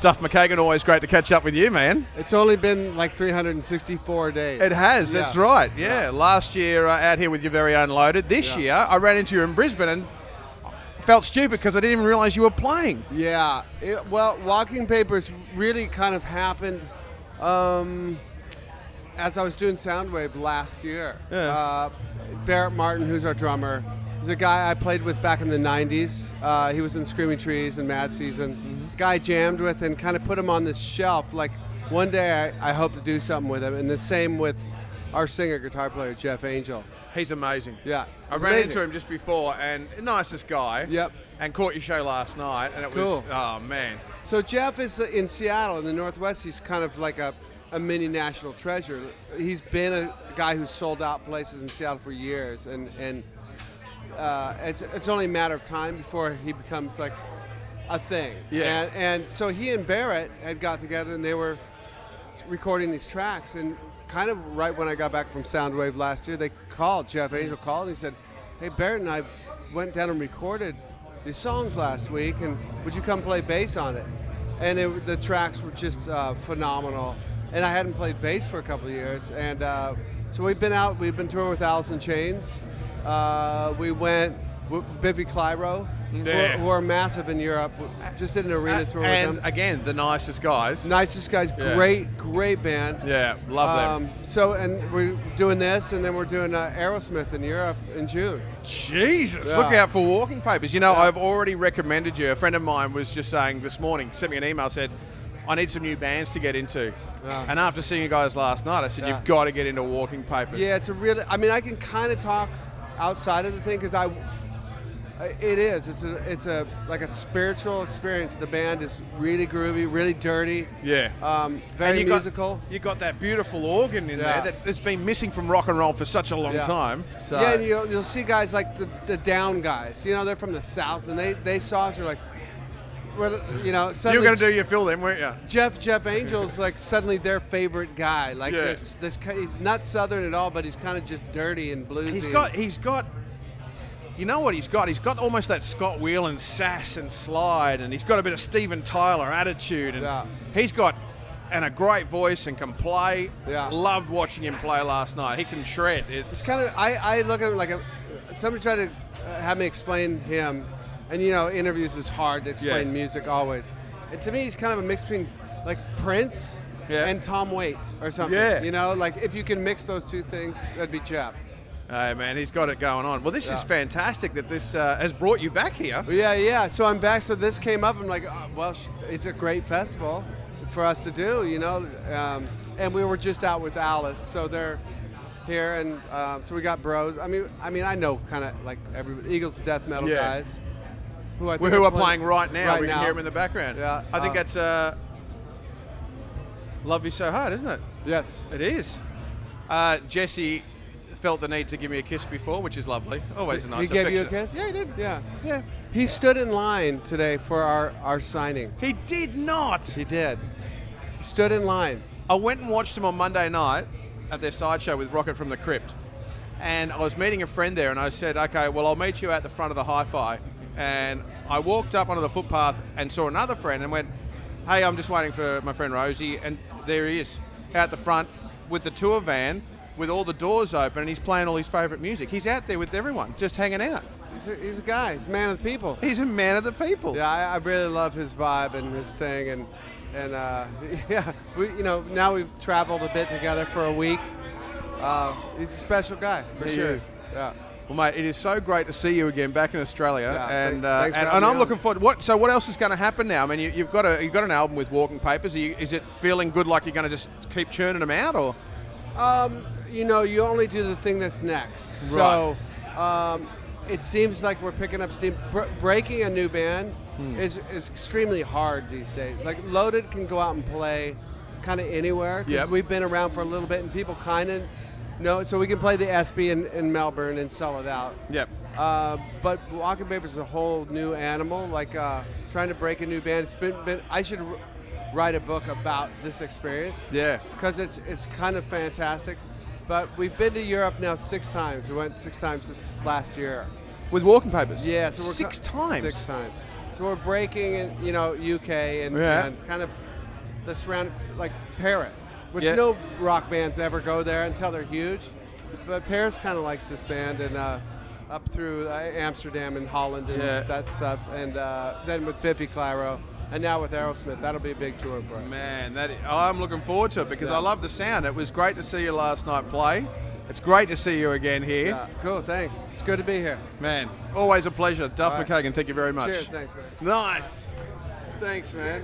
Duff McKagan, always great to catch up with you, man. It's only been like 364 days. It has, that's right. Yeah. Last year out here with your very own Loaded. This year I ran into you in Brisbane and felt stupid because I didn't even realise you were playing. Yeah. Well, Walking Papers really kind of happened as I was doing Soundwave last year. Yeah. Barrett Martin, who's our drummer, is a guy I played with back in the 90s. He was in Screaming Trees and Mad Season. Mm-hmm. Guy jammed with and kind of put him on this shelf. Like one day I hope to do something with him. And the same with our singer, guitar player, Jeff Angel. He's amazing. Yeah. I ran into him just before and nicest guy. Yep. And caught your show last night and it was, oh man. So Jeff is in Seattle in the Northwest. He's kind of like a mini national treasure. He's been a guy who's sold out places in Seattle for years, and it's only a matter of time before he becomes like a thing. Yeah. And so he and Barrett had got together and they were recording these tracks, and kind of right when I got back from Soundwave last year, Jeff Angel called and he said, hey, Barrett and I went down and recorded these songs last week, and would you come play bass on it? And the tracks were just phenomenal. And I hadn't played bass for a couple of years, and so we've been touring with Alice in Chains. We went with Biffy Clyro, who are massive in Europe. Just did an arena tour with them. And again, the nicest guys. Nicest guys, great band. Yeah, love them. And we're doing this, and then we're doing Aerosmith in Europe in June. Jesus, look out for Walking Papers. You know, I've already recommended you. A friend of mine was just saying this morning, sent me an email, said, I need some new bands to get into. And after seeing you guys last night, I said, you've got to get into Walking Papers. Yeah, it's I can kind of talk outside of the thing because it's like a spiritual experience. The band is really groovy, really dirty. Yeah. Very musical. You got that beautiful organ in there that's been missing from rock and roll for such a long time. So. Yeah, and you'll see guys like the Down guys. You know, they're from the South, and they saw us. They're like, you know, you were going to do your fill then, weren't you? Jeff Angel's like suddenly their favorite guy. Like this he's not Southern at all, but he's kind of just dirty and bluesy. He's got. You know what he's got? He's got almost that Scott Weiland sass and slide, and he's got a bit of Steven Tyler attitude, and he's got a great voice and can play. Yeah. Loved watching him play last night. He can shred. It's kind of I look at him like somebody tried to have me explain him. And you know, interviews is hard to explain music always. And to me, he's kind of a mix between like Prince and Tom Waits or something. Yeah. You know, like if you can mix those two things, that'd be Jeff. Hey man, he's got it going on. Well, this is fantastic that this has brought you back here. Yeah. So I'm back. So this came up. I'm like, it's a great festival for us to do, you know. And we were just out with Alice, so they're here, and so we got bros. I mean, I know kind of like everybody, Eagles to death metal guys. Who are playing right now. We can hear them in the background. Yeah, I think that's Love You So Hard, isn't it? Yes. It is. Jesse felt the need to give me a kiss before, which is lovely. Always a nice affection. He gave you a kiss? Yeah, he did. Yeah. He stood in line today for our signing. He did not. He did. He stood in line. I went and watched him on Monday night at their sideshow with Rocket from the Crypt. And I was meeting a friend there, and I said, okay, well, I'll meet you at the front of the Hi-Fi. And I walked up onto the footpath and saw another friend and went, hey, I'm just waiting for my friend Rosie. And there he is out the front with the tour van with all the doors open, and he's playing all his favourite music. He's out there with everyone, just hanging out. He's a guy. He's a man of the people. He's a man of the people. Yeah, I really love his vibe and his thing. And now we've traveled a bit together for a week. He's a special guy, for sure. Is. Yeah. Well, mate, it is so great to see you again back in Australia, and I'm looking forward. So, what else is going to happen now? I mean, you've got an album with Walking Papers. Is it feeling good? Like you're going to just keep churning them out, or? You know, you only do the thing that's next. Right. So, it seems like we're picking up steam. Breaking a new band is extremely hard these days. Like Loaded can go out and play kind of anywhere. Yep. We've been around for a little bit, and people kind of. No, so we can play the SB in Melbourne and sell it out. Yep. But Walking Papers is a whole new animal. Like trying to break a new band. It's been. I should write a book about this experience. Yeah. Because it's kind of fantastic. But we've been to Europe now 6 times. We went 6 times this last year. With Walking Papers? Yeah. So we're 6 times? 6 times. So So we're breaking in, UK and kind of the surrounding, like Paris, which no rock bands ever go there until they're huge. But Paris kind of likes this band, and up through Amsterdam and Holland and that stuff, and then with Biffy Clyro, and now with Aerosmith. That'll be a big tour for us. Man, I'm looking forward to it because I love the sound. It was great to see you last night play. It's great to see you again here. Yeah, cool, thanks. It's good to be here. Man, always a pleasure. Duff McKagan, thank you very much. Cheers, thanks, man. Nice. Thanks, man.